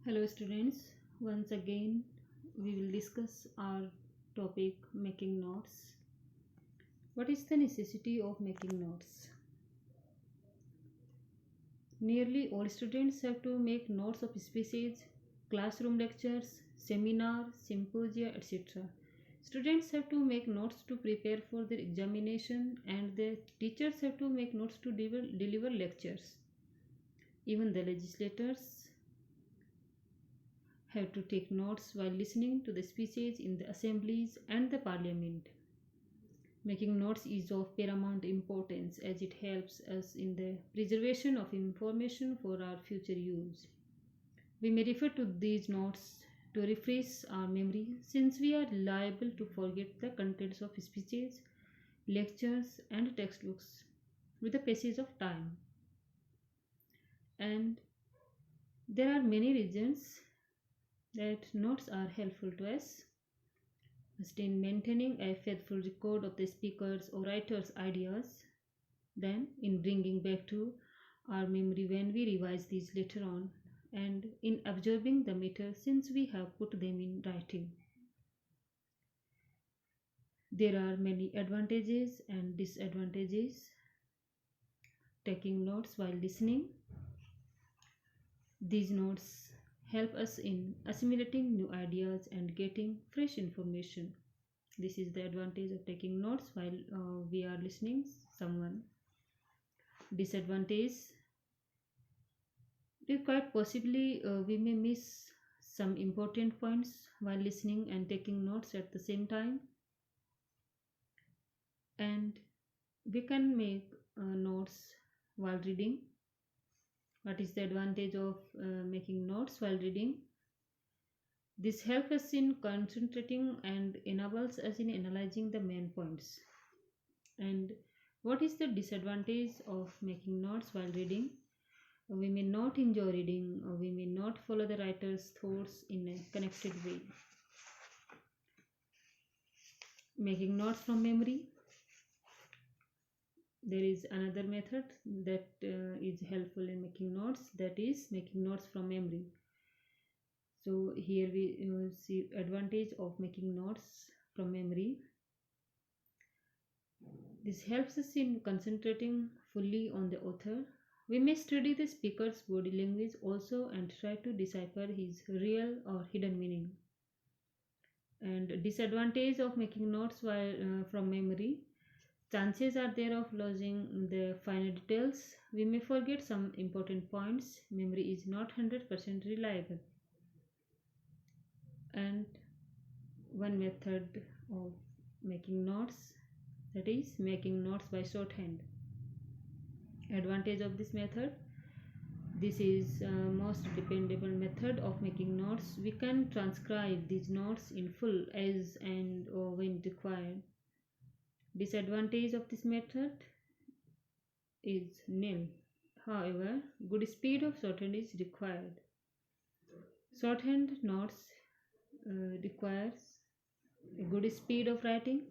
Hello students, once again we will discuss our topic making notes. What is the necessity of making notes? Nearly all students have to make notes of speeches, classroom lectures, seminar, symposia, etc. Students have to make notes to prepare for their examination and the teachers have to make notes to deliver lectures. Even the legislators have to take notes while listening to the speeches in the assemblies and the parliament. Making notes is of paramount importance as it helps us in the preservation of information for our future use. We may refer to these notes to refresh our memory since we are liable to forget the contents of speeches, lectures, and textbooks with the passage of time. And there are many reasons that notes are helpful to us. First, in maintaining a faithful record of the speaker's or writer's ideas, then in bringing back to our memory when we revise these later on, and in absorbing the matter since we have put them in writing. There are many advantages and disadvantages taking notes while listening. These notes help us in assimilating new ideas and getting fresh information. This is the advantage of taking notes while we are listening someone. Disadvantage, quite possibly we may miss some important points while listening and taking notes at the same time, and we can make notes while reading. What is the advantage of making notes while reading? This helps us in concentrating and enables us in analyzing the main points. And what is the disadvantage of making notes while reading? We may not enjoy reading, or we may not follow the writer's thoughts in a connected way. Making notes from memory. There is another method that is helpful in making notes, that is making notes from memory. So here we see advantage of making notes from memory. This helps us in concentrating fully on the author. We may study the speaker's body language also and try to decipher his real or hidden meaning. And disadvantage of making notes while from memory, chances are there of losing the finer details. We may forget some important points. Memory is not 100% reliable. And one method of making notes, that is making notes by shorthand. Advantage of this method, this is most dependable method of making notes. We can transcribe these notes in full as and or when required. Disadvantage of this method is nil. However, good speed of shorthand is required. Shorthand notes requires a good speed of writing.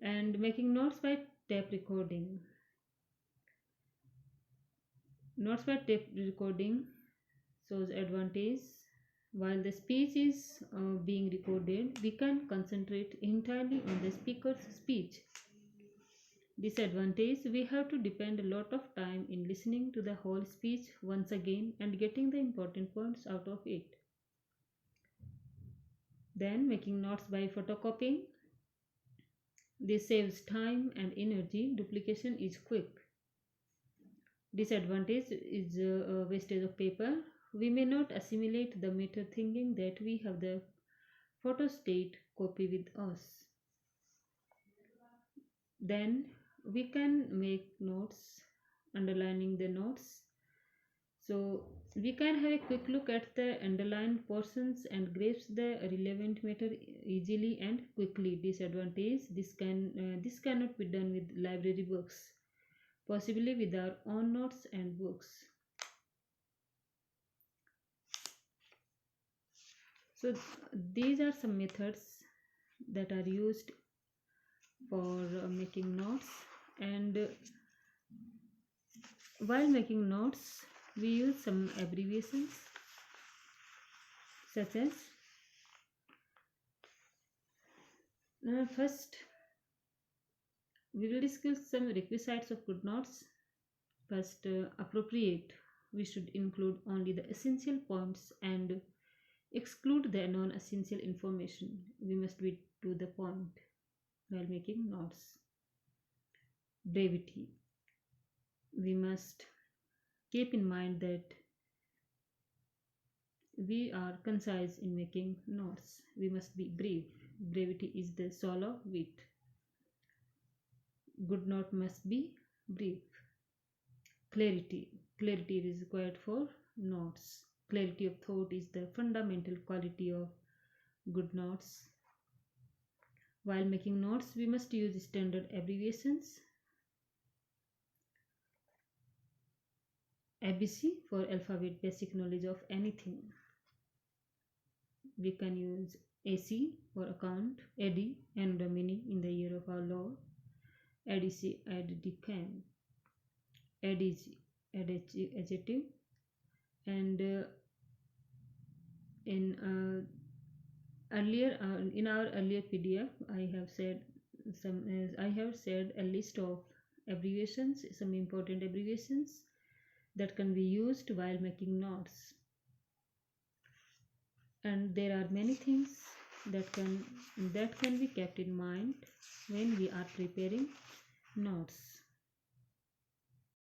And making notes by tape recording. Notes by tape recording shows advantage. While the speech is being recorded, we can concentrate entirely on the speaker's speech. Disadvantage, we have to depend a lot of time in listening to the whole speech once again and getting the important points out of it. Then making notes by photocopying. This saves time and energy. Duplication is quick. Disadvantage is wastage of paper. We may not assimilate the matter thinking that we have the photostat copy with us. Then we can make notes, underlining the notes. So we can have a quick look at the underlined portions and grasp the relevant matter easily and quickly. Disadvantage, this cannot be done with library books, possibly with our own notes and books. So these are some methods that are used for making notes, and while making notes we use some abbreviations. such as first we will discuss some requisites of good notes. First, appropriate. We should include only the essential points and exclude the non-essential information. We must be to the point while making notes. Brevity. We must keep in mind that we are concise in making notes. We must be brief. Brevity is the soul of wit. Good note must be brief. Clarity. Clarity is required for notes. Clarity of thought is the fundamental quality of good notes. While making notes, we must use standard abbreviations. ABC for alphabet, basic knowledge of anything. We can use AC for account, AD, and meaning in the year of our Lord. ADC, ad decam. ADG, adjective. And in our earlier PDF, I have said a list of abbreviations, some important abbreviations that can be used while making notes. And there are many things that can be kept in mind when we are preparing notes.